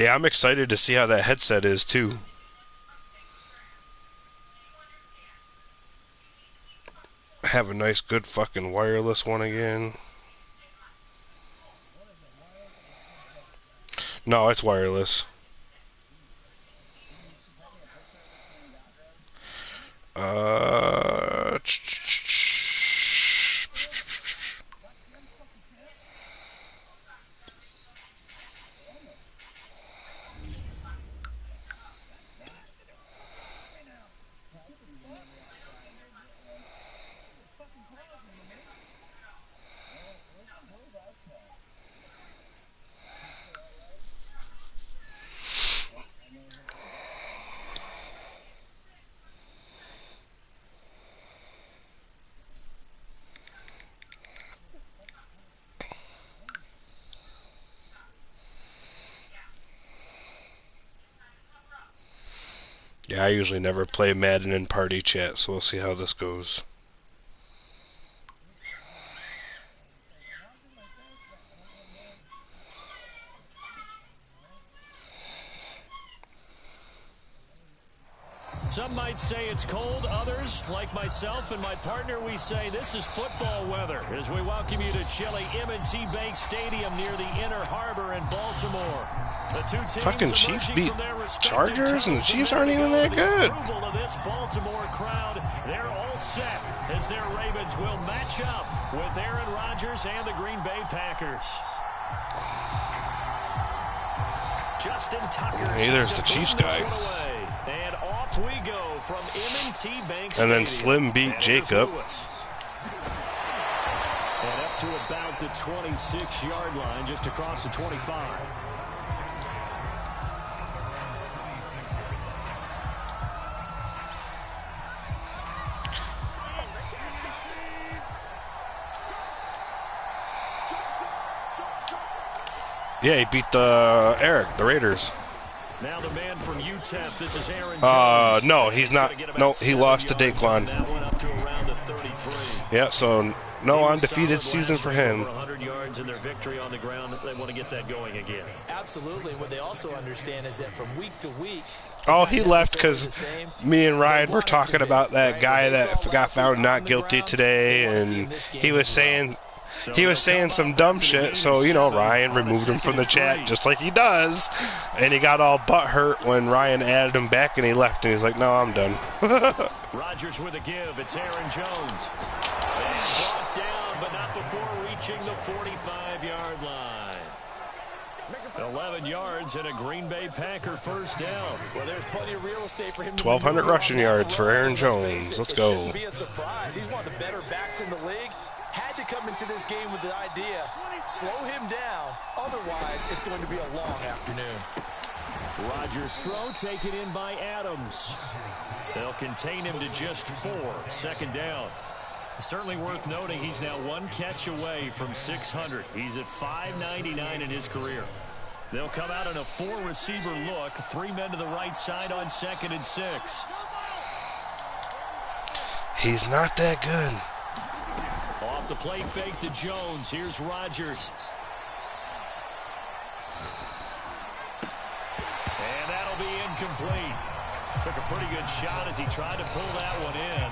Yeah, I'm excited to see how that headset is, too. Have a nice, good fucking wireless one again. No, it's wireless. Yeah, I usually never play Madden in party chat, so we'll see how this goes. Some might say it's cold. Others, like myself and my partner, we say this is football weather as we welcome you to chilly M&T Bank Stadium near the Inner Harbor in Baltimore. The two teams fucking Chiefs beat Chargers, and the Chiefs aren't even that good. Of this Baltimore crowd, they're all set as their Ravens will match up with Aaron Rodgers and the Green Bay Packers. Justin Tucker. Hey, there's the Chiefs guy. And off we go from M&T Bank And then Slim beat Jacob. And up to about the 26-yard line, just across the 25. Yeah, he beat the Raiders. Now the man from UTEP, this is Aaron Jones. No, he's not. No, he lost to Daquan. Yeah, so no undefeated season for him. 100 yards in their victory on the ground. They want to get that going again. Absolutely. What they also understand is that from week to week. Oh, he left because me and Ryan were talking about that guy that got found not guilty today, and he was saying some dumb shit, so, you know, Ryan removed him from the chat just like he does, and he got all butthurt when Ryan added him back, and he left, and he's like, no, I'm done. Rodgers with a give. It's Aaron Jones. And brought down, but not before reaching the 45-yard line. 11 yards and a Green Bay Packer first down. Well, there's plenty of real estate for him. 1,200 rushing yards for Aaron Jones. Let's go. It shouldn't be a surprise. He's one of the better backs in the league. Had to come into this game with the idea, slow him down. Otherwise, it's going to be a long afternoon. Rodgers' throw taken in by Adams. They'll contain him to just 4. Second down. Certainly worth noting he's now one catch away from 600. He's at 599 in his career. They'll come out in a 4-receiver look. 3 men to the right side on 2nd and 6. He's not that good. Off the play fake to Jones. Here's Rodgers. And that'll be incomplete. Took a pretty good shot as he tried to pull that one in.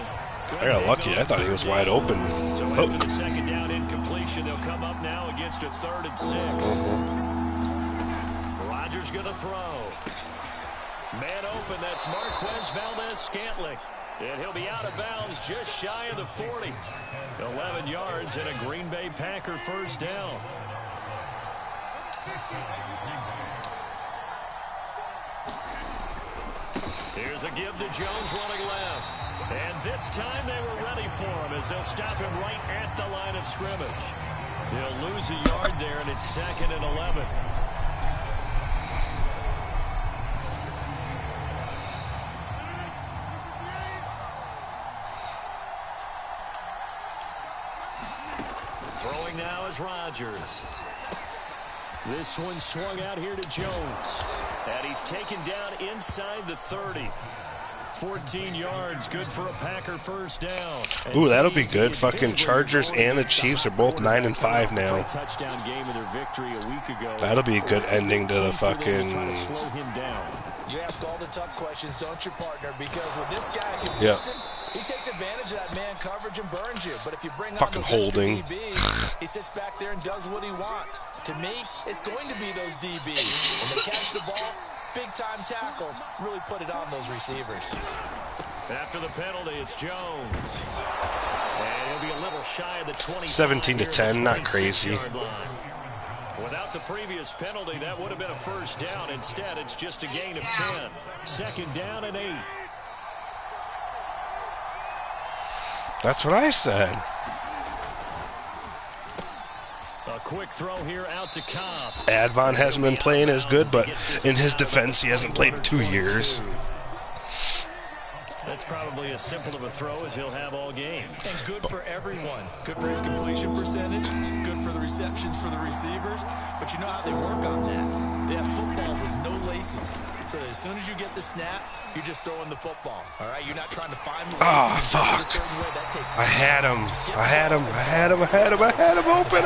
I got lucky. I thought he was wide open. So after the second down incompletion, they'll come up now against a 3rd and 6. Rodgers going to throw. Man open. That's Marquez Valdez-Scantling. And he'll be out of bounds just shy of the 40. 11 yards and a Green Bay Packer first down. Here's a give to Jones running left. And this time they were ready for him as they'll stop him right at the line of scrimmage. They'll lose a yard there, and it's 2nd and 11. Throwing now is Rodgers. This one swung out here to Jones. And he's taken down inside the 30. 14 yards, good for a Packer first down. Ooh, that'll be good. Fucking Chargers and the Chiefs are both 9-5 now. Touchdown game of their victory a week ago. That'll be a good ending to the fucking. You ask all the tough questions, don't you, partner? Because when this guy can he takes advantage of that man coverage and burns you. But if you bring fucking holding, DBs, he sits back there and does what he wants. To me, it's going to be those DBs. When they catch the ball, big-time tackles really put it on those receivers. After the penalty, it's Jones. And he'll be a little shy of the 20. 17-10, not crazy. Without the previous penalty, that would have been a first down. Instead, it's just a gain of 10. Second down and 8. That's what I said. A quick throw here out to Cobb. Advon hasn't been playing as good, but in his defense, he hasn't played in 2 years. That's probably as simple of a throw as he'll have all game. And good for everyone. Good for his completion percentage. Good for the receptions for the receivers. But you know how they work on that. They have footballs with no laces. So as soon as you get the snap, you're just throwing the football. All right? You're not trying to find the laces. Oh, fuck. I had him. I had him open.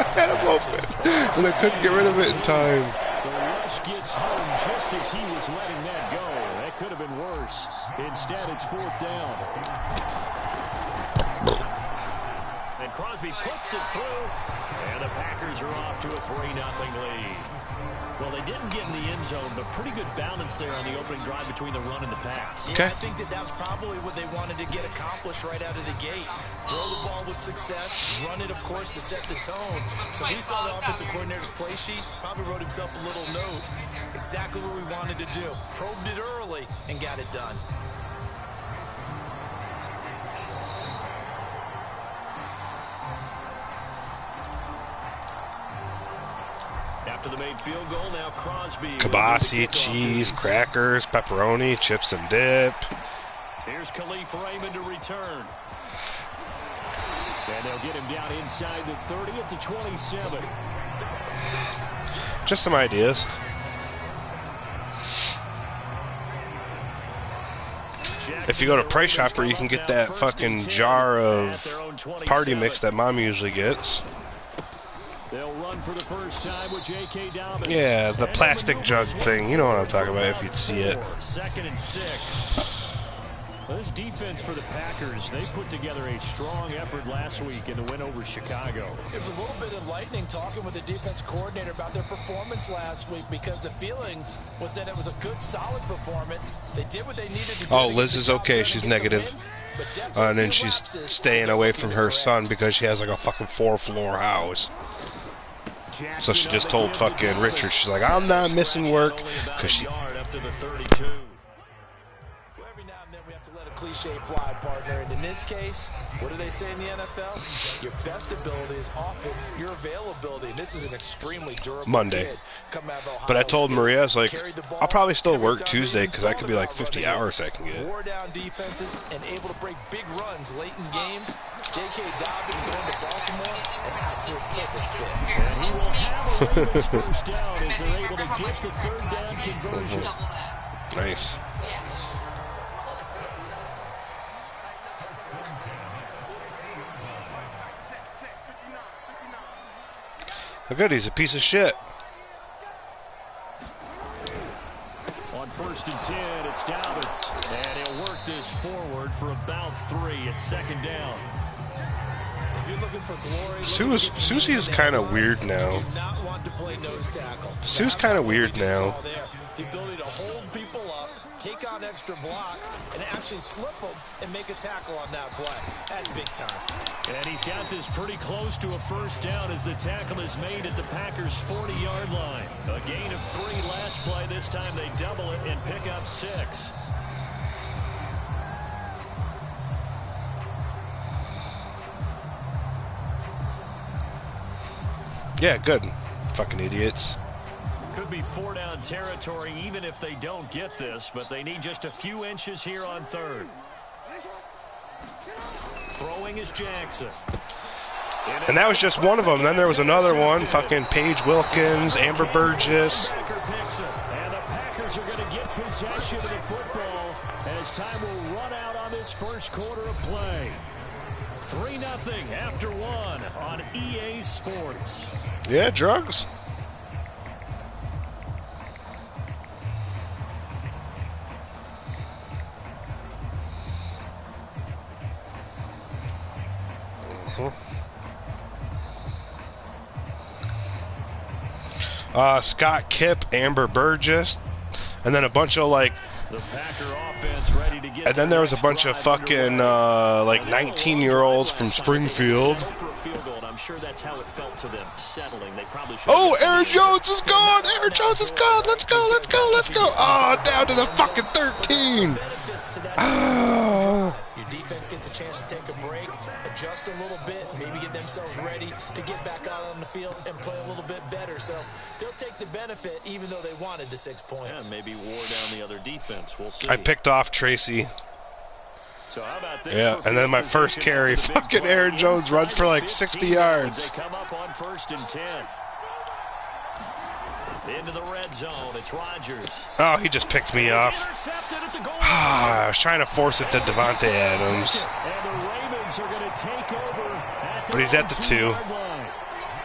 And I couldn't get rid of it in time. The rush gets home just as he was letting that go. That could have been worse. Instead, it's fourth down. And Crosby puts it through. And the Packers are off to a 3-0 lead. Well, they didn't get in the end zone, but pretty good balance there on the opening drive between the run and the pass. Yeah, I think that's probably what they wanted to get accomplished right out of the gate. Throw the ball with success, run it, of course, to set the tone. So we saw the offensive coordinator's play sheet, probably wrote himself a little note. Exactly what we wanted to do. Probed it early and got it done. After the made field goal, now Crosby. Kibasi, cheese, crackers, pepperoni, chips and dip. Here's Khalif Raymond to return. And they'll get him down inside the 30 at the 27. Just some ideas. If you go to Price Chopper, you can get that fucking jar of party mix that Mom usually gets. They'll run for the first time with J.K. Dobbins. Yeah, the plastic jug thing. You know what I'm talking about if you'd see it. 2nd and 6. Well, this defense for the Packers, they put together a strong effort last week in the win over Chicago. It was a little bit enlightening talking with the defense coordinator about their performance last week because the feeling was that it was a good, solid performance. They did what they needed to do. Oh, Liz is okay. She's negative. And then she's staying away from her son because she has like a fucking 4-floor house. So she just told fucking Richard, she's like, I'm not missing work because she. Every now and then we have to let a cliche fly, partner. And in this case, what do they say in the NFL? Your best ability is often your availability. And this is an extremely durable Monday. kid. But I told Maria, I was like, I'll probably still work Tuesday because I could be like 50 hours I can get. Wore down defenses and able to break big runs late in games. J.K. Dobbins going to Baltimore, an absolute perfect fit. And he will have a Ravens first down as they're able to get the third down conversion. Nice. Oh, good, he's a piece of shit. On 1st and 10, it's Dobbins. And he'll work this forward for about 3 at 2nd down. If you're looking for glory, Susie's kind of weird now. Sue's kind of weird now. The ability to hold people up, take on extra blocks, and actually slip them and make a tackle on that play. That's big time. And he's got this pretty close to a first down as the tackle is made at the Packers' 40-yard line. A gain of 3 last play. This time they double it and pick up 6. Yeah, good. Fucking idiots. Could be 4-down territory even if they don't get this, but they need just a few inches here on 3rd. Throwing is Jackson. And that was just one of them. Then there was another one. Fucking Paige Wilkins, Amber Burgess. And the Packers are going to get possession of the football as time will run out on this first quarter of play. 3-0 after one on EA Sports. Yeah, drugs. Scott Kipp, Amber Burgess, and then a bunch of like, the Packer offense ready to get, and then there was a bunch of fucking like 19-year-olds from Springfield. I'm sure that's how it felt to them settling. They probably oh, Aaron Jones is gone. Aaron Jones is gone. Let's go. Let's go. Let's go. Oh, down to the fucking 13. Oh. Your defense gets a chance to take a break, adjust a little bit, maybe get themselves ready to get back out on the field and play a little bit better. So they'll take the benefit even though they wanted the 6 points. Yeah, maybe wore down the other defense. We'll see. I picked off Tracy. So how about this? Yeah, and then my first carry, fucking Aaron Jones runs for like 60 yards. They come up on 1st and 10. Into the red zone, it's Rodgers. Oh, he just picked me off. I was trying to force it to Devontae Adams. And the Ravens are going to take over. But he's at the 2.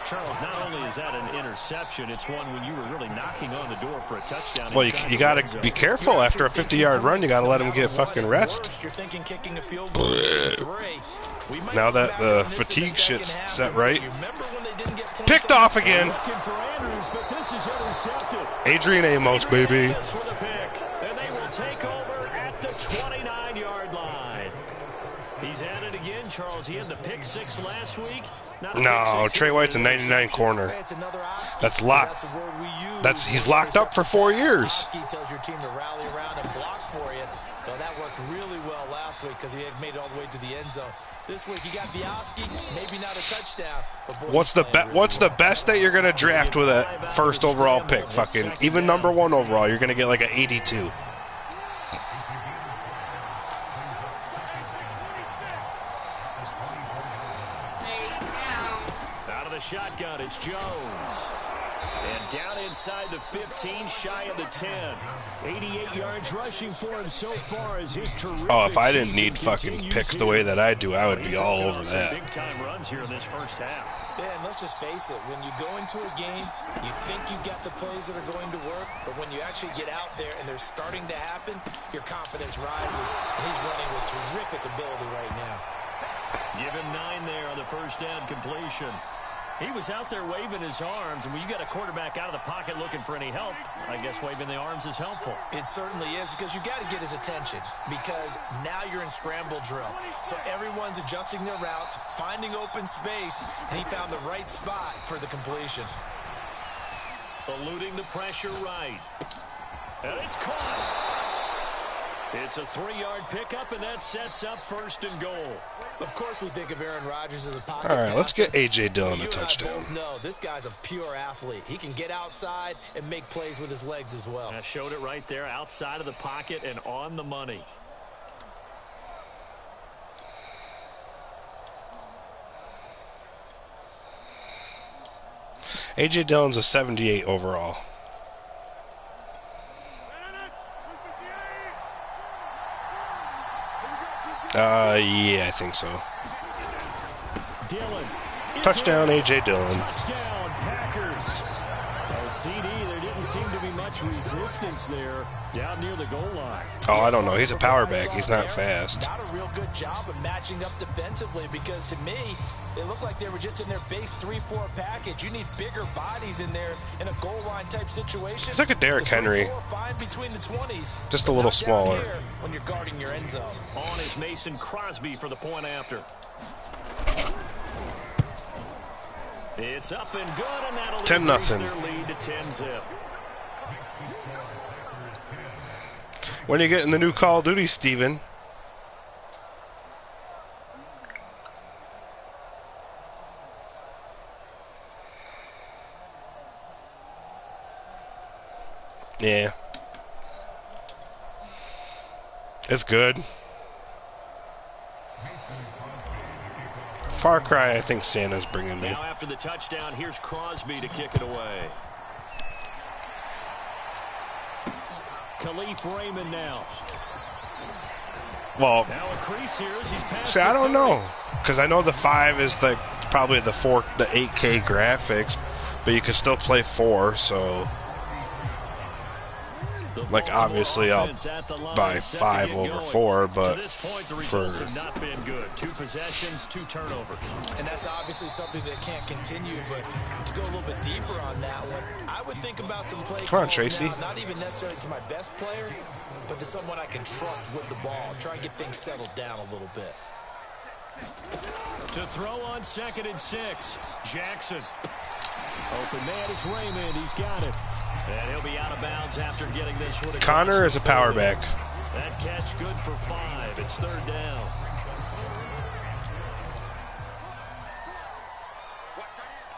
Charles, not only is that an interception, it's one when you were really knocking on the door for a touchdown. Well, you got to be careful after a 50-yard run. You got to let him get fucking rest. Now that the fatigue shit's set right. Picked off again. Adrian Amos, baby. And they will take over at the 29-yard line. He's at it again, Charles. He had the pick 6 last week. No, Trey White's a 99 corner. That's locked. He's locked up for 4 years. Tells your team to rally around and block for you. So that worked really well last week because he had made it all the way to the end zone. This week he got Vioski, maybe not a touchdown. But boy, what's the best that you're gonna draft with a 1st overall pick? Fucking even number 1 overall, you're gonna get like an 82. Out of the shotgun, it's Jones. And down inside the 15, shy of the 10. 88 yards rushing for him so far as his terrific. Oh, if I didn't need fucking picks the way that I do, I would be all over that. Big time runs here in this first half. Yeah, and let's just face it, when you go into a game, you think you got the plays that are going to work, but when you actually get out there and they're starting to happen, your confidence rises, and he's running with terrific ability right now. Give him 9 there on the first down completion. He was out there waving his arms, and when you got a quarterback out of the pocket looking for any help, I guess waving the arms is helpful. It certainly is, because you got to get his attention, because now you're in scramble drill. So everyone's adjusting their routes, finding open space, and he found the right spot for the completion. Eluding the pressure right. And it's caught. It's a 3-yard pickup, and that sets up 1st and goal. Of course, we think of Aaron Rodgers as a pocket. All right, let's get passer. A.J. Dillon a You touchdown. and I both know this guy's a pure athlete. He can get outside and make plays with his legs as well. I showed it right there, outside of the pocket and on the money. A.J. Dillon's a 78 overall. Yeah, I think so. Dillon. Touchdown, A.J. Dillon. Touchdown, Packers. CD, there didn't seem to be much resistance there down near the goal line. Oh, I don't know. He's a power back. He's not fast. Got a real good job of matching up defensively, because to me, they looked like they were just in their base 3-4 package. You need bigger bodies in there in a goal line type situation. He's like a Derrick Henry. Fine between the 20s, just a little smaller. When you're guarding your end zone. On is Mason Crosby for the point after. It's up and good, and that'll 10-0. their lead to 10-zip. When are you getting the new Call of Duty, Steven? Yeah. It's good. Far Cry, I think Santa's bringing me. Now after the touchdown, here's Crosby to kick it away. Khalif Raymond now. Well, see, I don't know, because I know the 5 is probably the 8K graphics, but you can still play 4. So, like, obviously, I'll buy 5 over 4, but for have not been good. 2 possessions, 2 turnovers, and that's obviously something that can't continue. But to go a little bit deeper on that one, I would think about some play. Come on, Tracy. Now, not even necessarily to my best player, but to someone I can trust with the ball. Try and get things settled down a little bit. To throw on 2nd and 6, Jackson. Open man is Raymond. He's got it. And he'll be out of bounds after getting this one. Connor is a power back. That catch good for 5. It's 3rd down.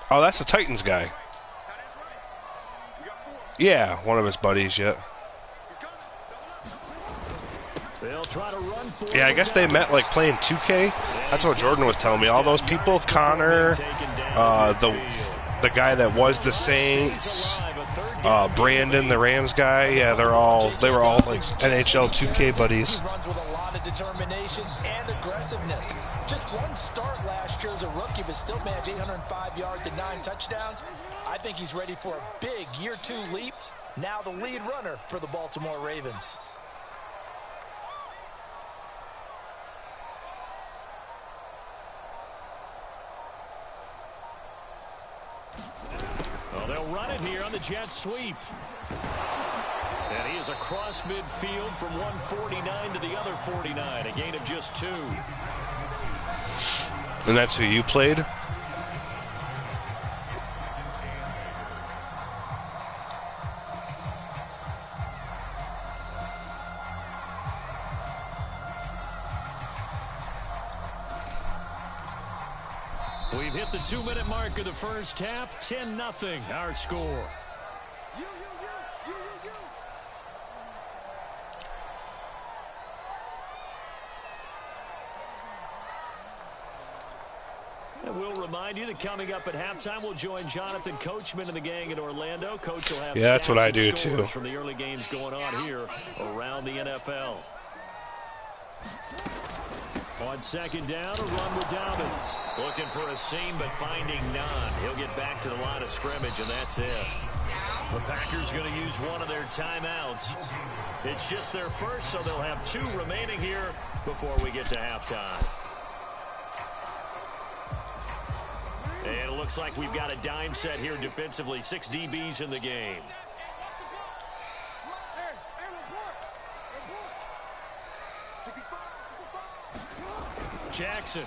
Oh, that's the Titans guy. Yeah, one of his buddies yet. Yeah, I guess they met like playing 2K. That's what Jordan was telling me. All those people, Connor, the guy that was the Saints, Brandon, the Rams guy. Yeah, they were all like NHL 2K buddies. Runs with a lot of determination and aggressiveness. Just one start last year as a rookie, but still managed 805 yards and 9 touchdowns. I think he's ready for a big year 2 leap. Now the lead runner for the Baltimore Ravens. Well, they'll run it here on the jet sweep. And he is across midfield from 149 to the other 49, a gain of just 2. And that's who you played? We've hit the 2-minute mark of the first half. 10-0, our score. And we'll remind you that coming up at halftime, we'll join Jonathan Coachman and the gang in Orlando. Coach will have that's what I do too. From the early games going on here around the NFL. On 2nd down, a run with Dobbins. Looking for a seam, but finding none. He'll get back to the line of scrimmage, and that's it. The Packers going to use one of their timeouts. It's just their first, so they'll have 2 remaining here before we get to halftime. And it looks like we've got a dime set here defensively. 6 DBs in the game. Jackson.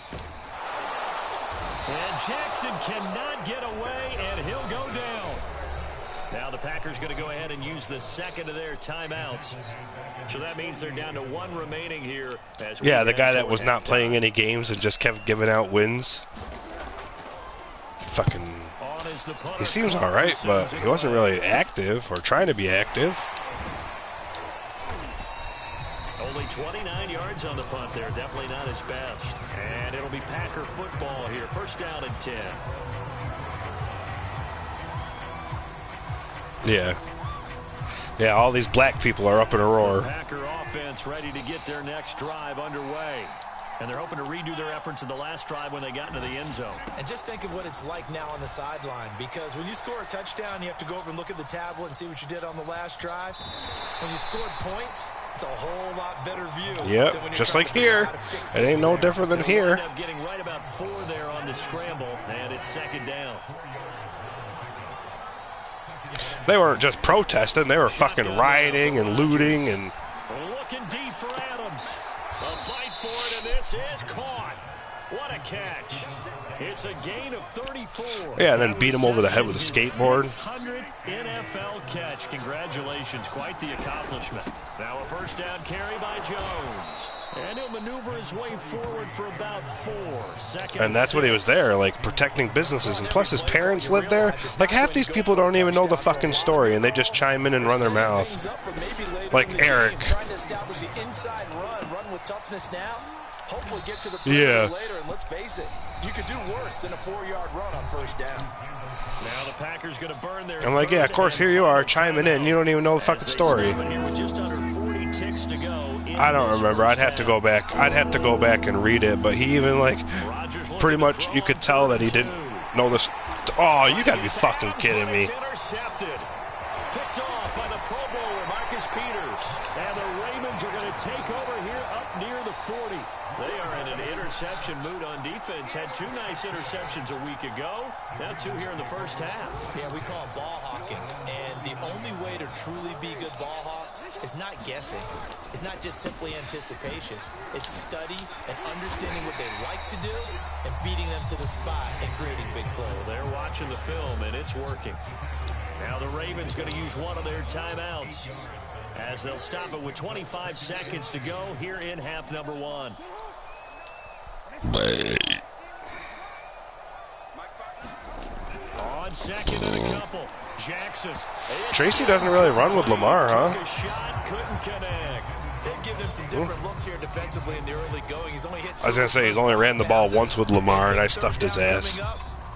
And Jackson cannot get away, and he'll go down. Now the Packers going to go ahead and use the 2nd of their timeouts. So that means they're down to 1 remaining here. Yeah, the guy that was not playing any games and just kept giving out wins. Fucking... He seems all right, but he wasn't really active or trying to be active. Only 29 yards on the punt there. Definitely not his best. And it'll be Packer football here. 1st down and 10. Yeah. Yeah, all these black people are up in a roar. The Packer offense ready to get their next drive underway. And they're hoping to redo their efforts in the last drive when they got into the end zone. And just think of what it's like now on the sideline, because when you score a touchdown, you have to go over and look at the tablet and see what you did on the last drive. When you scored points, it's a whole lot better view. Yep, just like here. It ain't no different than here. End up getting right about 4 there on the scramble, and it's 2nd down. They weren't just protesting, they were fucking rioting and looting and... Looking deep for Adams. A fight for it, and this is caught. What a catch. It's a gain of 34. Yeah, and then beat him over the head with a skateboard. 600 NFL catch. Congratulations. Quite the accomplishment. Now a 1st down carry by Jones. And he'll maneuver his way forward for about 4. And that's what he was there, like, protecting businesses. And plus his parents live there. Like, half these people don't even know the fucking story, and they just chime in and run their mouth. Like Eric. Hopefully get to the perimeter later, and let's face it, you could do worse than a 4-yard run on 1st down. Now the Packers going to burn their... I'm like, yeah, of course, here you are, chiming in. You don't even know the fucking story. Here with just under 42 ticks to go. I don't remember. I'd have to go back. I'd have to go back and read it. But he even, like, pretty much, you could tell that he didn't know this. Oh, you got to be fucking kidding me. Picked off by the Pro Bowler, Marcus Peters. And the Ravens are going to take over here up near the 40. They are in an interception mood on defense. Had 2 nice interceptions a week ago. Now 2 here in the first half. Yeah, we call it ball hawking. And the only way to truly be good ball hawks is not guessing. It's not just simply anticipation. It's study and understanding what they like to do and beating them to the spot and creating big plays. Well, they're watching the film, and it's working. Now the Ravens going to use one of their timeouts as they'll stop it with 25 seconds to go here in half number 1. On second and a couple, Jackson. Tracy doesn't really run with Lamar, huh? Shot, couldn't connect. They've given him some different looks here defensively in the early going. He's only hit 2. I was going to say, he's only ran the ball once with Lamar, and I stuffed his ass.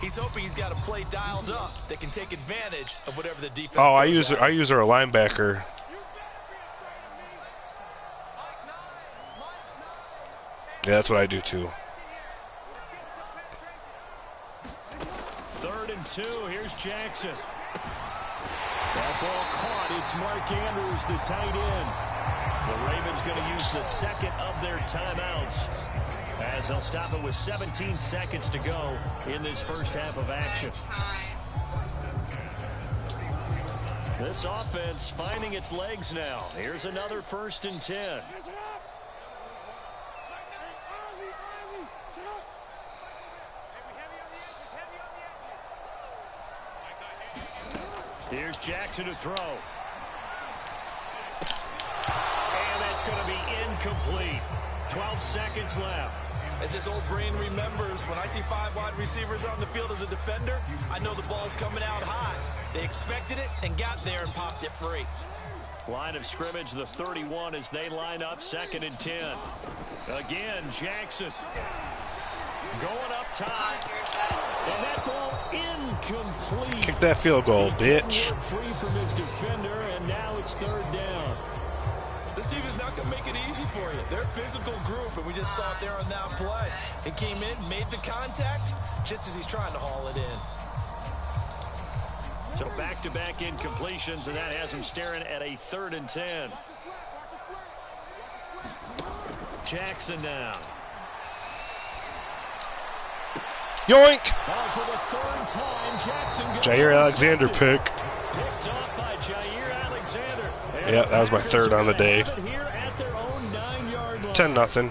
He's hoping he's got a play dialed up that can take advantage of whatever the defense. Oh, I use her a linebacker. Yeah, that's what I do too. 3rd and 2. Here's Jackson. That ball caught. It's Mark Andrews, the tight end. The Ravens going to use the second of their timeouts as they'll stop it with 17 seconds to go in this first half of action. This offense finding its legs now. Here's another 1st and 10. Here's Jackson to throw. And that's going to be incomplete. 12 seconds left. As this old brain remembers, when I see 5 wide receivers on the field as a defender, I know the ball's coming out high. They expected it and got there and popped it free. Line of scrimmage, the 31 as they line up 2nd and 10. Again, Jackson. Going up top. And that ball incomplete. Kick that field goal, bitch. Free from his defender, and now it's 3rd down. This team is not going to make it easy for you. They're a physical group, and we just saw it there on that play. It came in, made the contact, just as he's trying to haul it in. So back-to-back incompletions, and that has him staring at a 3rd and 10. Jackson now. Yoink! For the 3rd time, Jackson Jair Alexander pick. Picked off by Jair Alexander. Yeah, that was my 3rd on the day. 10-0.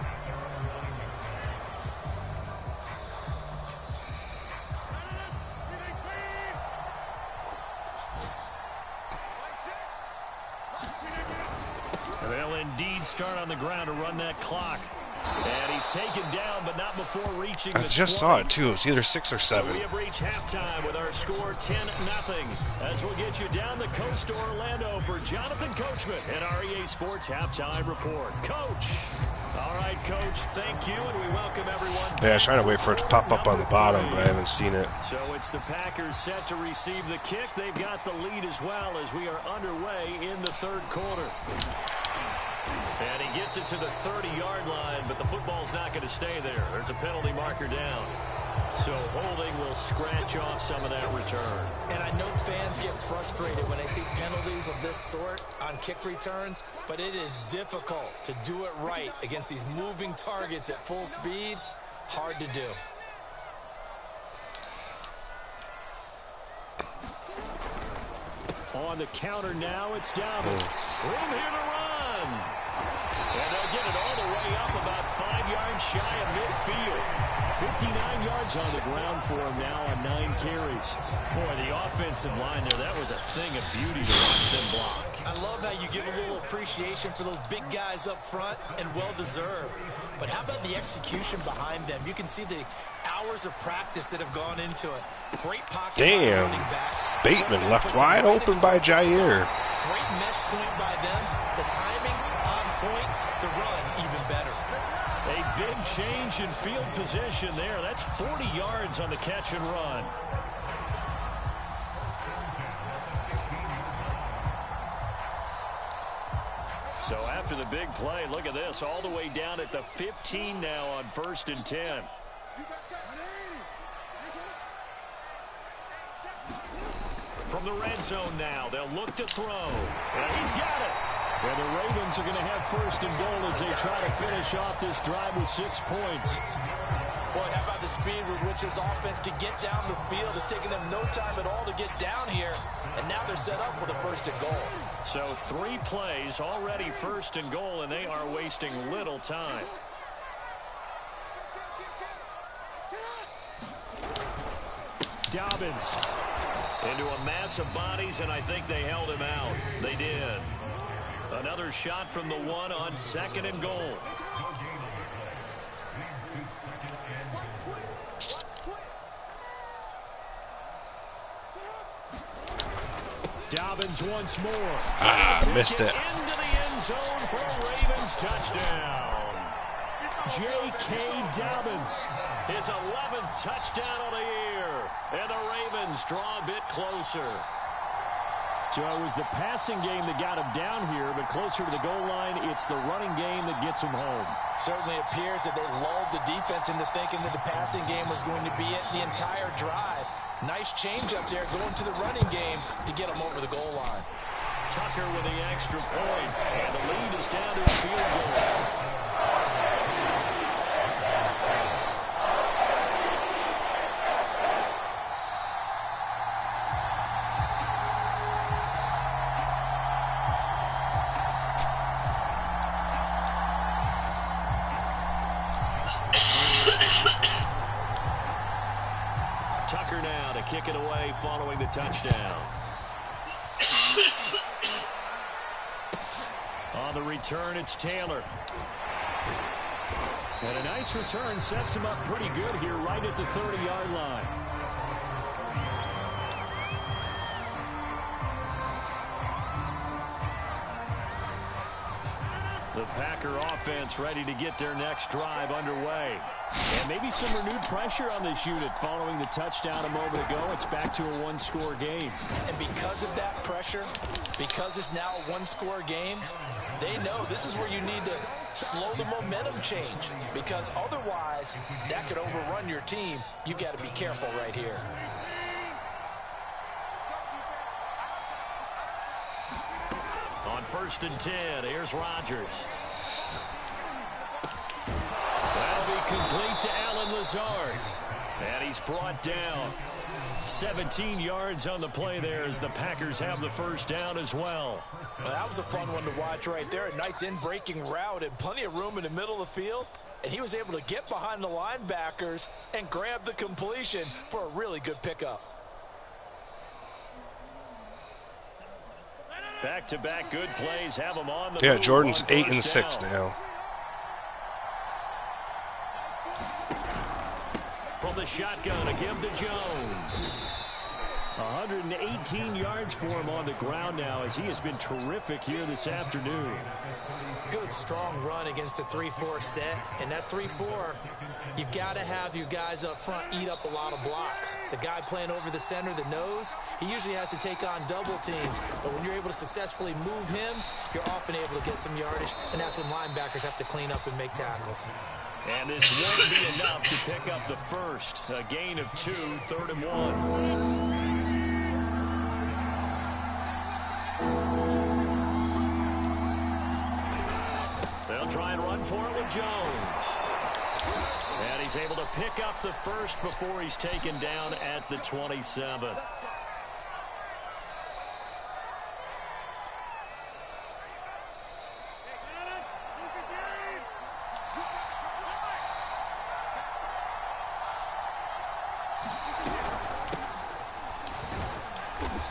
They'll indeed start on the ground to run that clock. And he's taken down, but not before reaching the 20. I just saw it, too. It's either 6 or 7. So we have reached halftime with our score 10-0. As we'll get you down the coast to Orlando for Jonathan Coachman and our EA Sports Halftime Report. Coach. All right, Coach, thank you, and we welcome everyone. Yeah, I was trying to wait for it to pop up on the bottom, but I haven't seen it. So it's the Packers set to receive the kick. They've got the lead as well as we are underway in the 3rd quarter. And he gets it to the 30-yard line, but the football's not going to stay there. There's a penalty marker down. So holding will scratch off some of that return. And I know fans get frustrated when they see penalties of this sort on kick returns, but it is difficult to do it right against these moving targets at full speed. Hard to do. On the counter now, it's Dobbins. Room here to run. And they'll get it all the way up about 5 yards shy of midfield. 59 yards on the ground for him now on 9 carries. Boy, the offensive line there, that was a thing of beauty to watch them block. I love how you give a little appreciation for those big guys up front, and well-deserved. But how about the execution behind them? You can see the hours of practice that have gone into it. Great pocket. Damn. Bateman left wide open by Jair. Great mesh point by them. The timing on point. The run even better. A big change in field position there. That's 40 yards on the catch and run. So after the big play, look at this, all the way down at the 15 now on 1st and 10. From the red zone now, they'll look to throw. And he's got it. And the Ravens are going to have 1st and goal as they try to finish off this drive with 6 points. Boy, how about the speed with which this offense can get down the field? It's taken them no time at all to get down here, and now they're set up with a 1st and goal. So 3 plays, already 1st and goal, and they are wasting little time. Dobbins into a mass of bodies, and I think they held him out. They did. Another shot from the 1 on 2nd and goal. Dobbins once more. Missed it. Into the end zone for a Ravens touchdown. J.K. Dobbins, his 11th touchdown of the year. And the Ravens draw a bit closer. So it was the passing game that got him down here, but closer to the goal line, it's the running game that gets him home. Certainly appears that they lulled the defense into thinking that the passing game was going to be it the entire drive. Nice change up there going to the running game to get him over the goal line. Tucker with the extra point, and the lead is down to a field goal. Tucker now to kick it away following the touchdown. On the return, it's Taylor. And a nice return sets him up pretty good here right at the 30-yard line. The Packer offense ready to get their next drive underway. And maybe some renewed pressure on this unit following the touchdown a moment ago. It's back to a one-score game. And because of that pressure, because it's now a one-score game, they know this is where you need to slow the momentum change, because otherwise that could overrun your team. You've got to be careful right here. On 1st and 10, here's Rodgers. That'll be complete to Allen Lazard. And he's brought down. 17 yards on the play there as the Packers have the first down as well. Well, that was a fun one to watch right there. A nice in-breaking route and plenty of room in the middle of the field. And he was able to get behind the linebackers and grab the completion for a really good pickup. Back-to-back good plays have him on the Yeah, move. Jordan's 8 and 6 now. From the shotgun, a give to Jones. 118 yards for him on the ground now as he has been terrific here this afternoon. Good, strong run against the 3-4 set. And that 3-4, you've got to have your guys up front eat up a lot of blocks. The guy playing over the center, the nose, he usually has to take on double teams. But when you're able to successfully move him, you're often able to get some yardage. And that's when linebackers have to clean up and make tackles. And this won't be enough to pick up the first. A gain of 2, 3rd and 1. They'll try and run for it with Jones. And he's able to pick up the first before he's taken down at the 27.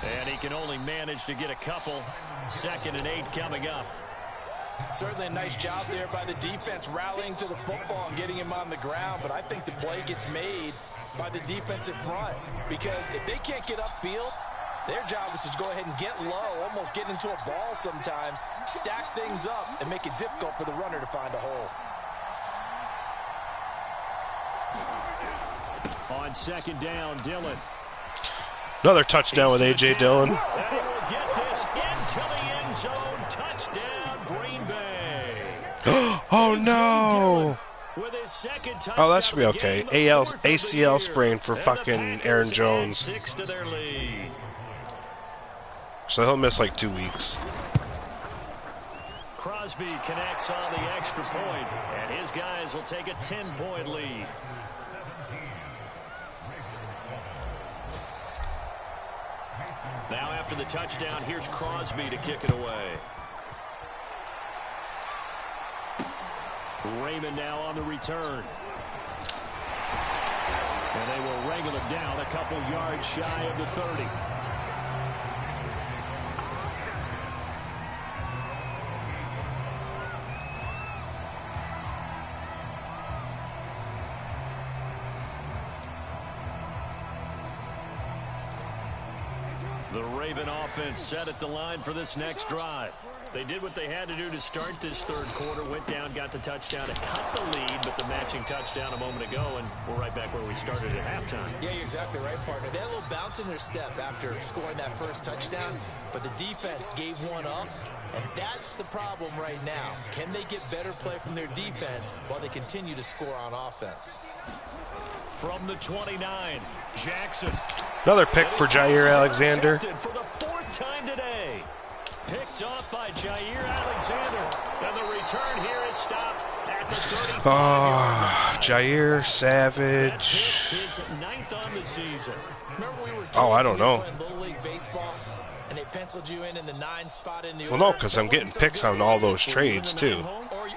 And he can only manage to get a couple. 2nd and 8 coming up. Certainly a nice job there by the defense rallying to the football and getting him on the ground, but I think the play gets made by the defensive front, because if they can't get upfield, their job is to go ahead and get low, almost get into a ball sometimes, stack things up, and make it difficult for the runner to find a hole. On 2nd down, Dillon. Another touchdown with A.J. Dillon. And he will get this into the end zone. Touchdown, Green Bay. Oh no! Oh, that should be okay. ACL sprain for fucking Aaron Jones. So he'll miss like 2 weeks. Crosby connects on the extra point, and his guys will take a 10-point lead. Now after the touchdown, here's Crosby to kick it away. Raymond now on the return. And they will wrangle him down a couple yards shy of the 30. The Raven offense set at the line for this next drive. They did what they had to do to start this third quarter, went down, got the touchdown to cut the lead, but the matching touchdown a moment ago, and we're right back where we started at halftime. Yeah, you're exactly right, partner. They had a little bounce in their step after scoring that first touchdown, but the defense gave one up, and that's the problem right now. Can they get better play from their defense while they continue to score on offense? From the 29, Jackson. Another pick for Jair Alexander. For the 4th time today. Picked off by Jair Alexander. And the return here is stopped at the 35. Jair Savage. His 9th on the season. Remember we were I don't know. playing Little League Baseball, and they penciled you in the 9 spot in the Well, no, because I'm getting picks on all those trades, too.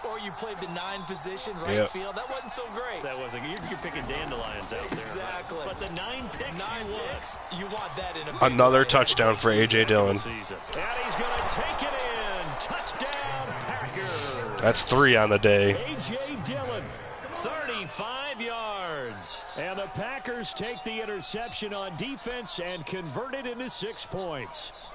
Or you played the 9 position right Yep. field. That wasn't so great. That wasn't. You're picking dandelions out there. Exactly. But the 9 picks, you want that in a Another touchdown for A.J. Dillon. And he's going to take it in. Touchdown, Packers. That's 3 on the day. A.J. Dillon, 35 yards. And the Packers take the interception on defense and convert it into 6 points.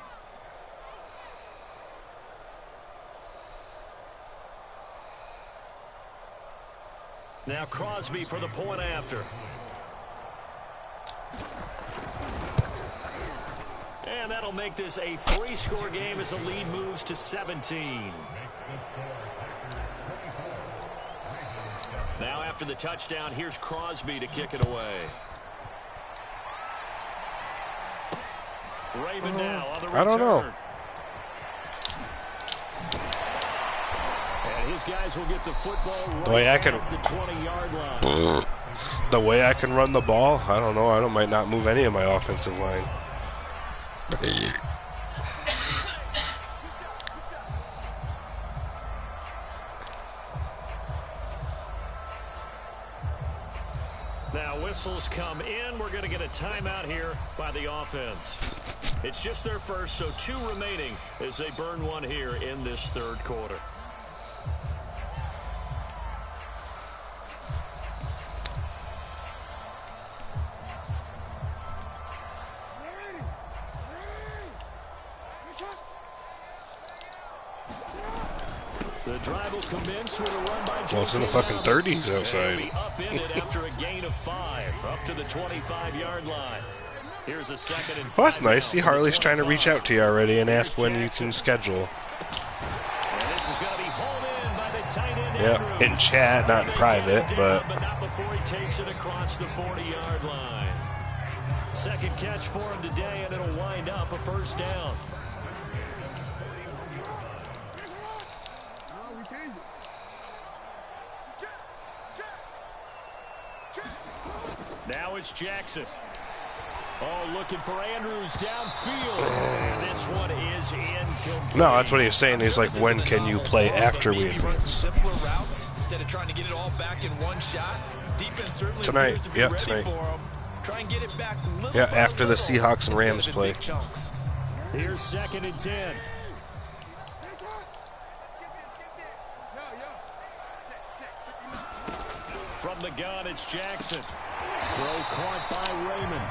Now Crosby for the point after. And that'll make this a 3-score game as the lead moves to 17. Now after the touchdown, here's Crosby to kick it away. Raven now on the return. I don't know. And his guys will get the football right The way I can, at the 20-yard line. the way I can run the ball, I don't know. I might not move any of my offensive line. Now whistles come in. We're going to get a timeout here by the offense. It's just their first, so 2 remaining as they burn one here in this third quarter. The drive will commence with a run by Well, it's in the fucking 30s outside. Upended after a gain of 5 up to the 25-yard line. Here's a 2nd and 5. Well, that's nice. See, Harley's trying to reach out to you already and ask when you can schedule. And this is going to be hauled in by the tight end. Yeah, in chat, not in private, but not before he takes it across the 40-yard line. 2nd catch for him today, and it'll wind up a 1st down. Now it's Jackson. Oh, looking for Andrews downfield. And this one is incomplete. no, that's what he's saying. He's like, when can you play after we advance? Simpler routes instead of trying to get it all back in one shot. Defense certainly Tonight, appears to be yeah, ready tonight. for him. Try and get it back little Yeah, by after the little Seahawks and instead Rams of in play. big chunks. Here's 2nd and 10. From the gun, it's Jackson. Throw caught by Raymond.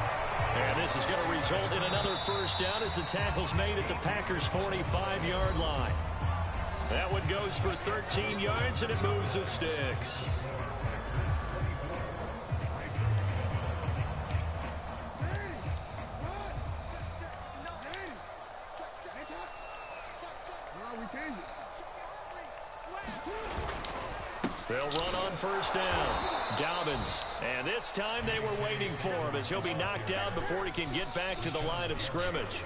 And this is going to result in another 1st down as the tackle's made at the Packers' 45-yard line. That one goes for 13 yards, and it moves the sticks. They'll run on first down. Dobbins. And this time they were waiting for him as he'll be knocked down before he can get back to the line of scrimmage.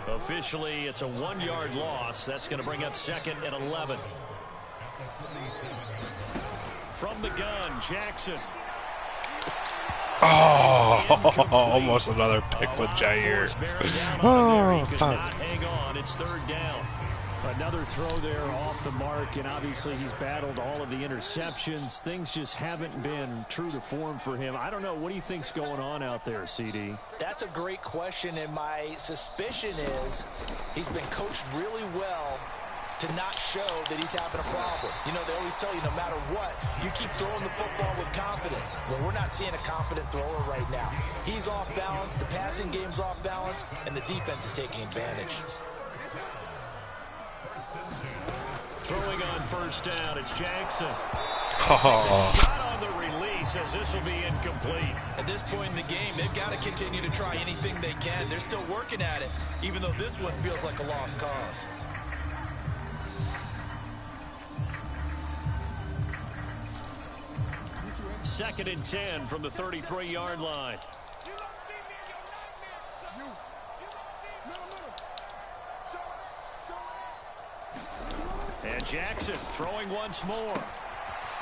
Officially, it's a 1-yard loss. That's going to bring up 2nd and 11. From the gun, Jackson. Oh, almost another pick with Jair. Oh, fuck. Hang on, it's 3rd down. Another throw there off the mark, and obviously he's battled all of the interceptions. Things just haven't been true to form for him. I don't know. What do you think's going on out there, CD? That's a great question, and my suspicion is he's been coached really well to not show that he's having a problem. You know, they always tell you no matter what, you keep throwing the football with confidence. Well, we're not seeing a confident thrower right now. He's off balance, the passing game's off balance, and the defense is taking advantage. Throwing on first down, it's Jackson. Oh. Shot on the release as this will be incomplete. At this point in the game, they've got to continue to try anything they can. They're still working at it, even though this one feels like a lost cause. Second and 10 from the 33-yard line. And Jackson throwing once more.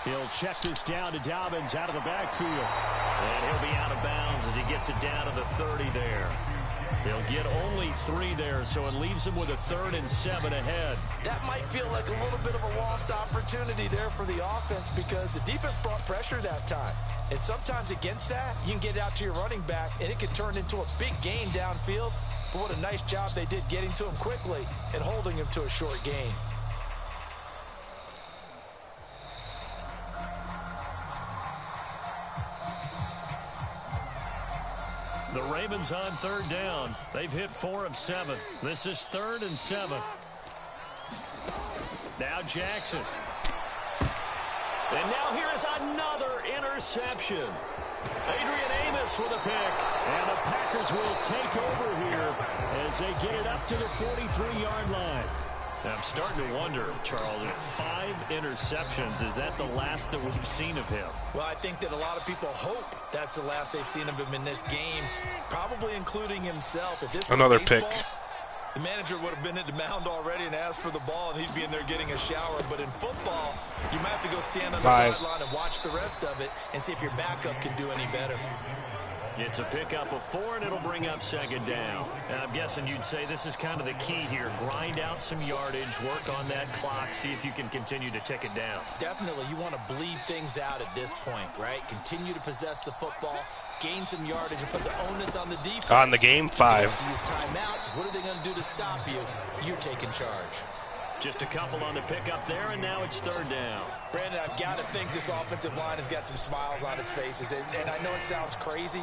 He'll check this down to Dobbins out of the backfield. And he'll be out of bounds as he gets it down to the 30 there. He'll get only 3 there, so it leaves him with a 3rd and 7 ahead. That might feel like a little bit of a lost opportunity there for the offense because the defense brought pressure that time. And sometimes against that, you can get it out to your running back, and it can turn into a big gain downfield. But what a nice job they did getting to him quickly and holding him to a short gain. The Ravens on 3rd down. They've hit 4 of 7. This is 3rd and 7. Now Jackson. And now here is another interception. Adrian Amos with a pick. And the Packers will take over here as they get it up to the 43-yard line. I'm starting to wonder, Charles, if 5 interceptions, is that the last that we've seen of him? Well, I think that a lot of people hope that's the last they've seen of him in this game, probably including himself. If this Another baseball, pick. The manager would have been at the mound already and asked for the ball, and he'd be in there getting a shower. But in football, you might have to go stand on the sideline and watch the rest of it and see if your backup can do any better. It's a pickup of 4, and it'll bring up 2nd down. And I'm guessing you'd say this is kind of the key here. Grind out some yardage, work on that clock, see if you can continue to tick it down. Definitely, you want to bleed things out at this point, right? Continue to possess the football, gain some yardage, and put the onus on the defense. On the game, 5. You have to use timeouts. What are they going to do to stop you? You're taking charge. Just a couple on the pickup there, and now it's 3rd down. Brandon, I've got to think this offensive line has got some smiles on its faces. And I know it sounds crazy,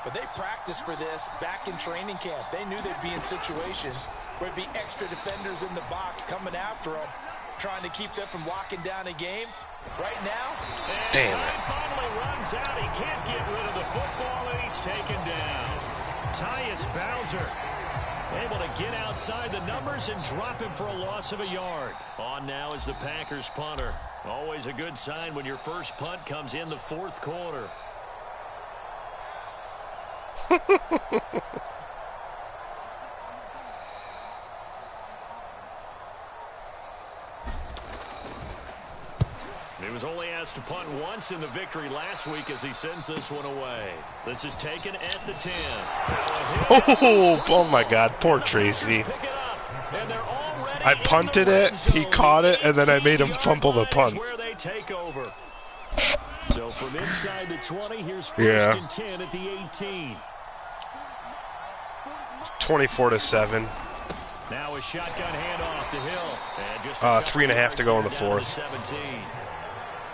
but they practiced for this back in training camp. They knew they'd be in situations where there'd be extra defenders in the box coming after them, trying to keep them from locking down a game. Right now, damn time finally runs out. He can't get rid of the football, and he's taken down. Tyus Bowser able to get outside the numbers and drop him for a loss of a yard. On now is the Packers punter. Always a good sign when your first punt comes in the 4th quarter. He was only asked to punt once in the victory last week as he sends this one away. This is taken at the 10. Oh my God, poor Tracy. I punted it, he caught it, and then I made him fumble the punt. So from inside the 20, here's 1st and 10 at the 18. 24-7. Now a shotgun handoff to Hill. And just 3.5 to go in the 4th.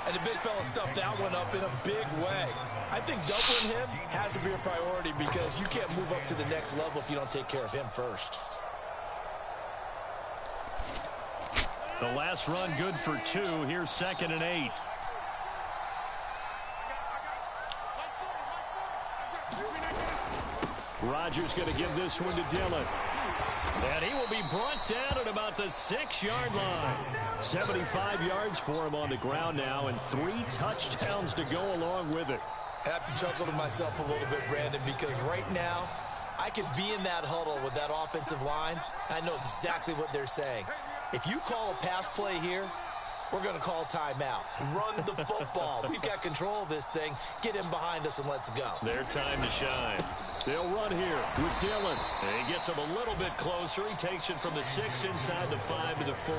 And the big fella stuffed that one up in a big way. I think doubling him has to be a priority because you can't move up to the next level if you don't take care of him first. The last run good for 2. Here's 2nd and 8. Rodgers going to give this one to Dillon. And he will be brought down at about the 6-yard line. 75 yards for him on the ground now, and 3 touchdowns to go along with it. I have to chuckle to myself a little bit, Brandon, because right now, I could be in that huddle with that offensive line. I know exactly what they're saying. If you call a pass play here, we're going to call timeout. Run the football. We've got control of this thing. Get him behind us and let's go. Their time to shine. They'll run here with Dillon. And he gets him a little bit closer. He takes it from the 6 inside the 5 to the 4.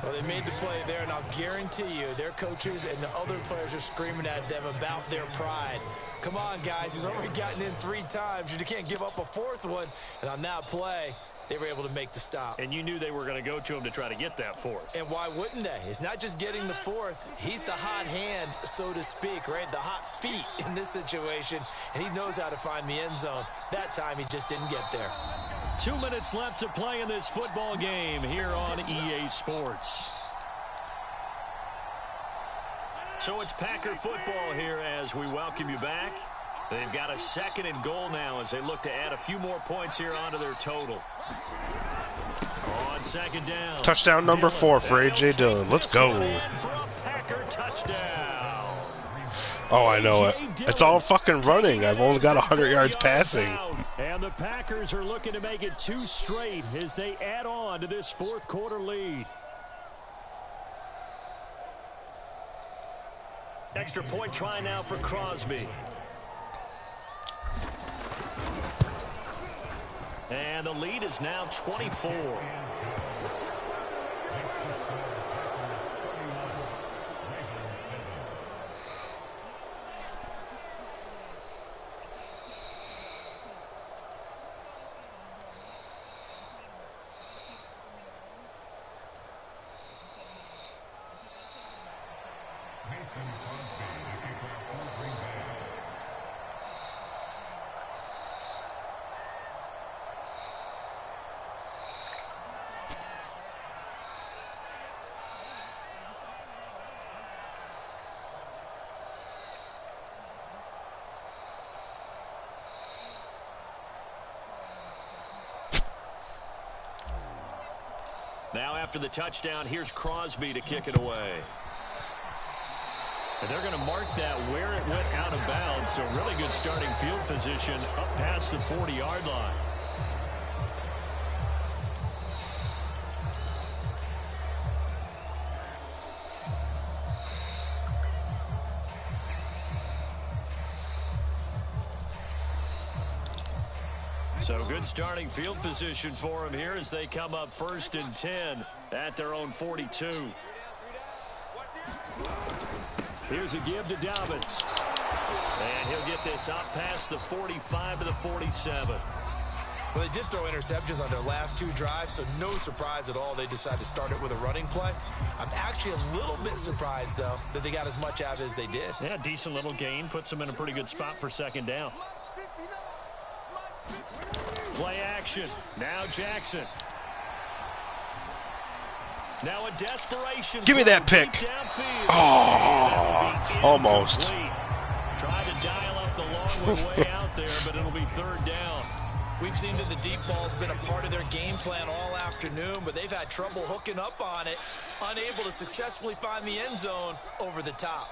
Well, they made the play there, and I'll guarantee you their coaches and the other players are screaming at them about their pride. Come on, guys. He's already gotten in 3 times. You can't give up a 4th one. And on that play, they were able to make the stop. And you knew they were going to go to him to try to get that 4th. And why wouldn't they? It's not just getting the 4th. He's the hot hand, so to speak, right? The hot feet in this situation. And he knows how to find the end zone. That time, he just didn't get there. 2 minutes left to play in this football game here on EA Sports. So it's Packer football here as we welcome you back. They've got a 2nd and goal now as they look to add a few more points here onto their total. On 2nd down. Touchdown number 4 for A.J. Dillon. Let's go. For a Packer touchdown. Oh, I know it. It's all fucking running. I've only got 100 yards passing. And the Packers are looking to make it 2 straight as they add on to this 4th quarter lead. Extra point try now for Crosby. And the lead is now 24. Now after the touchdown, here's Crosby to kick it away. And they're going to mark that where it went out of bounds, so really good starting field position up past the 40-yard line. So good starting field position for them here as they come up 1st and 10 at their own 42. Here's a give to Dobbins. And he'll get this up past the 45 to the 47. Well, they did throw interceptions on their last 2 drives, so no surprise at all they decided to start it with a running play. I'm actually a little bit surprised, though, that they got as much out of it as they did. Yeah, decent little gain. Puts them in a pretty good spot for 2nd down. Play action. Now Jackson. Now a desperation. Give me that pick. Oh, almost. Tried to dial up the long way out there, but it'll be 3rd down. We've seen that the deep ball's been a part of their game plan all afternoon, but they've had trouble hooking up on it, unable to successfully find the end zone over the top.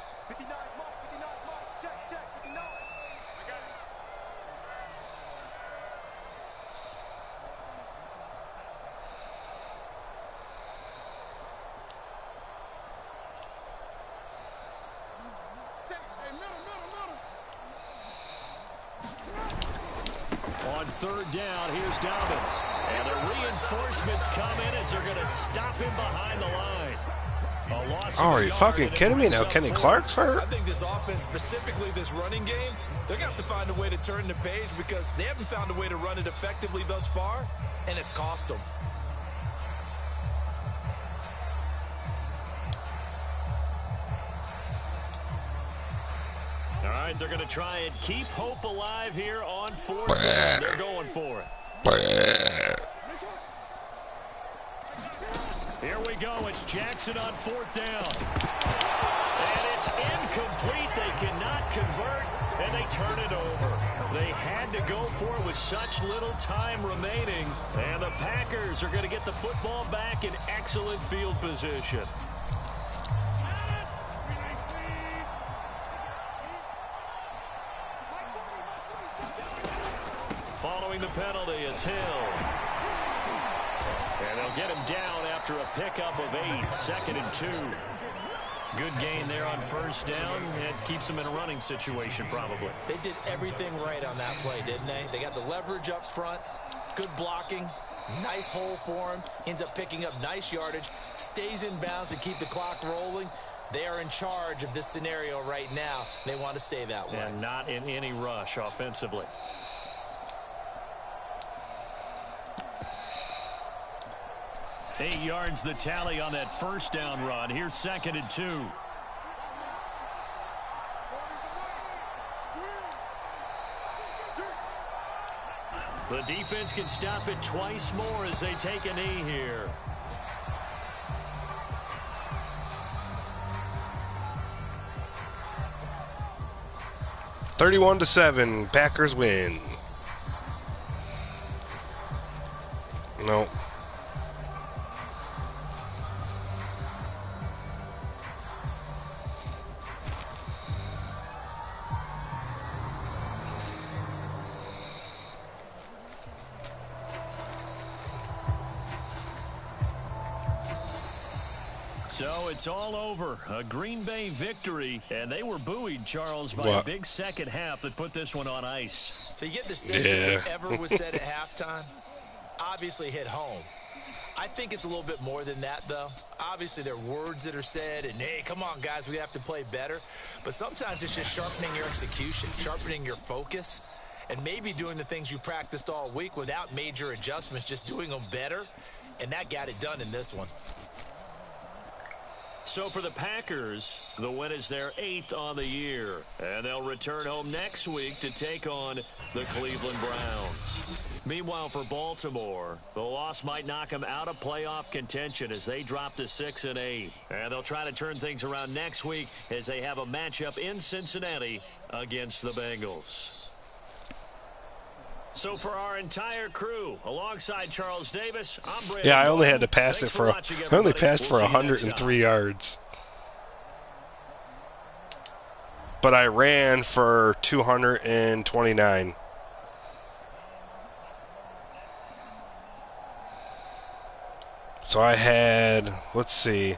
On 3rd down, here's Dobbins. And the reinforcements come in as they're going to stop him behind the line. Oh, are you fucking kidding me now? Kenny Clark's hurt? I think this offense, specifically this running game, they're going to have to find a way to turn the page because they haven't found a way to run it effectively thus far, and it's cost them. All right, they're going to try and keep hope alive here on 4th down. They're going for it. Here we go. It's Jackson on 4th down. And it's incomplete. They cannot convert. and they turn it over. They had to go for it with such little time remaining, and the Packers are going to get the football back in excellent field position. Following the penalty, it's Hill. And they'll get him down after a pickup of 8, 2nd and 2. Good gain there on first down. It keeps them in a running situation, probably. They did everything right on that play, didn't they? They got the leverage up front, good blocking, nice hole for him, ends up picking up nice yardage, stays in bounds to keep the clock rolling. They are in charge of this scenario right now. They want to stay that way. And not in any rush offensively. Eight yards the tally on that first down run. Here's 2nd and 2. The defense can stop it twice more as they take a knee here. (31-7). Packers win. No. So it's all over. A Green Bay victory, and they were buoyed, Charles, by a big second half that put this one on ice. So you get the sense that whatever was said at halftime obviously hit home. I think it's a little bit more than that, though. Obviously, there are words that are said, and, hey, come on, guys, we have to play better. But sometimes it's just sharpening your execution, sharpening your focus, and maybe doing the things you practiced all week without major adjustments, just doing them better, and that got it done in this one. So for the Packers, the win is their 8th on the year. And they'll return home next week to take on the Cleveland Browns. Meanwhile, for Baltimore, the loss might knock them out of playoff contention as they drop to 6 and 8. And they'll try to turn things around next week as they have a matchup in Cincinnati against the Bengals. So for our entire crew, alongside Charles Davis, I'm Brandon. Yeah, I only had to pass it for. I only passed for 103 yards, but I ran for 229. So I had, let's see.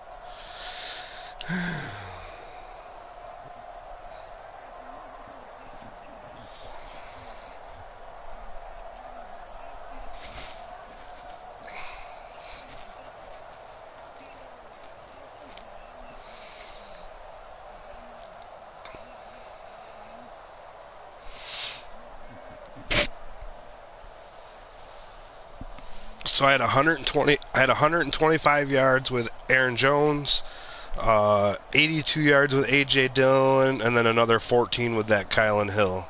So I had 120. I had 125 yards with Aaron Jones, 82 yards with A.J. Dillon, and then another 14 with that Kylan Hill.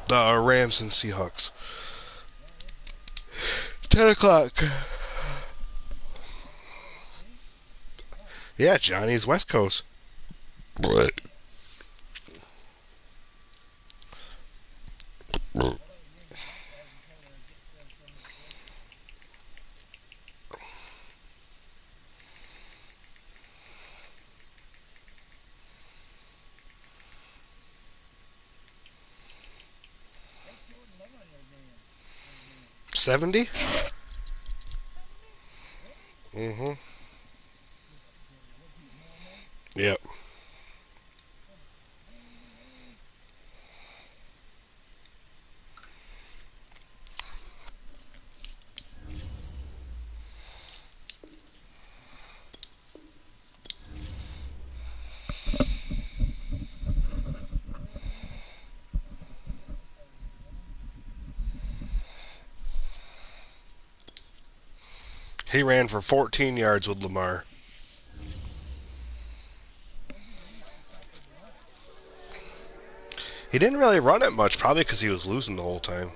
The Rams and Seahawks. 10 o'clock. Yeah, Johnny's West Coast. What? 70? Mm-hmm. Yep. He ran for 14 yards with Lamar. He didn't really run it much, probably because he was losing the whole time.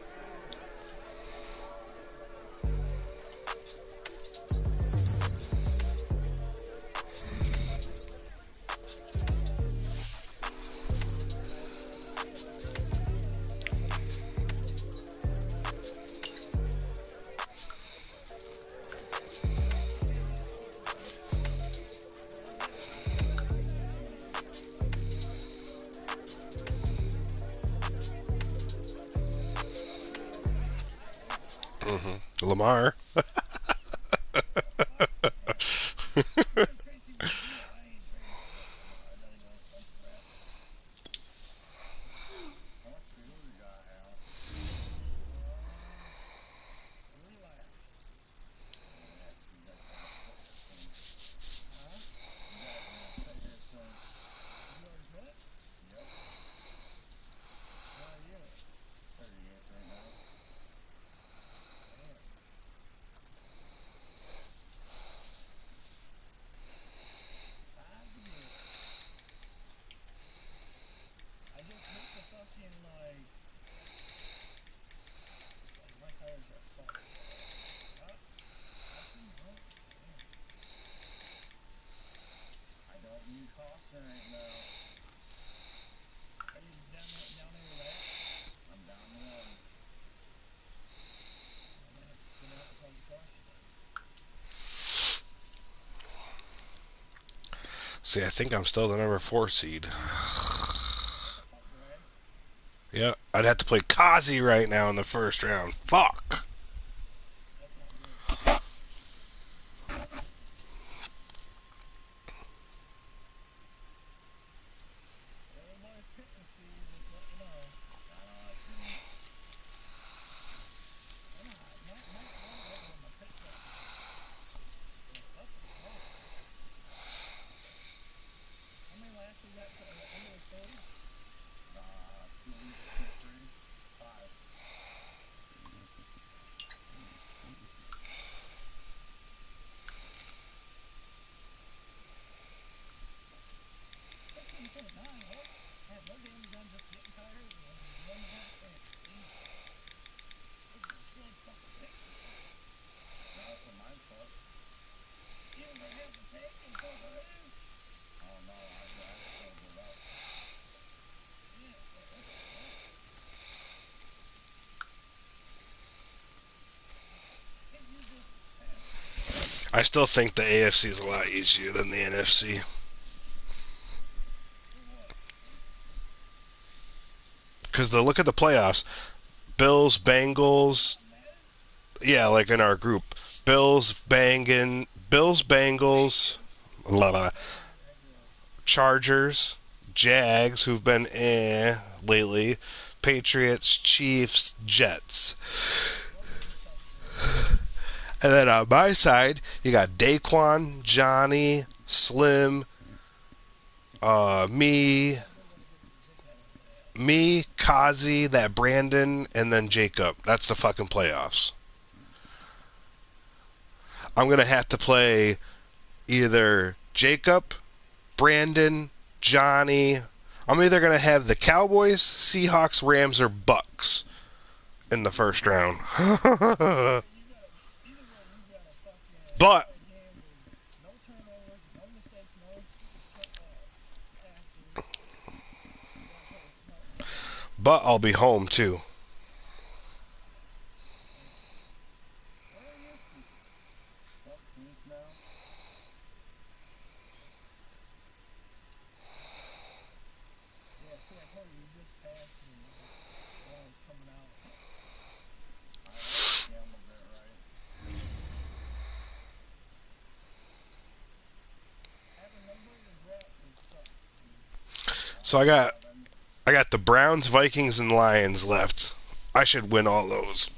Lamar. See, I think I'm still the number 4 seed. Yeah, I'd have to play Kazi right now in the first round. Fuck. I still think the AFC is a lot easier than the NFC. Because look at the playoffs. Bills, Bengals. Yeah, like in our group. Bills, Bengals, Chargers, Jags, who've been lately. Patriots, Chiefs, Jets. And then on my side, you got Daquan, Johnny, Slim, me, Kazi, that Brandon, and then Jacob. That's the fucking playoffs. I'm going to have to play either Jacob, Brandon, Johnny. I'm either going to have the Cowboys, Seahawks, Rams, or Bucks in the first round. But I'll be home too. So I got the Browns, Vikings, and Lions left. I should win all those.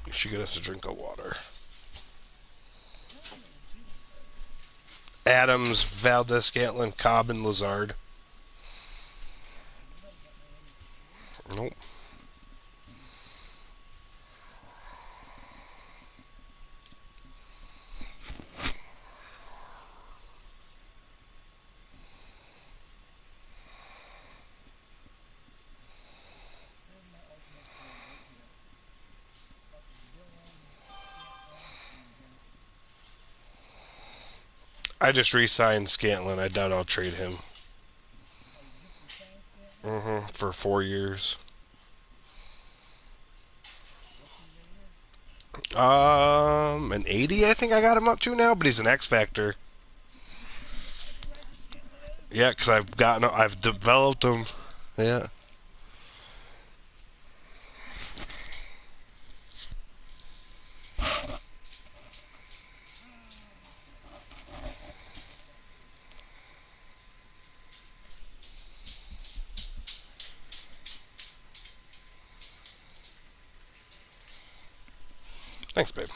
You should get us a drink of water. Adams, Valdez, Scantlin, Cobb, and Lazard. Nope. I just re-signed Scantlin. I doubt I'll trade him. For 4 years. An 80, I think I got him up to now, but he's an X Factor. Yeah, because I've developed him. Yeah. Thanks, babe.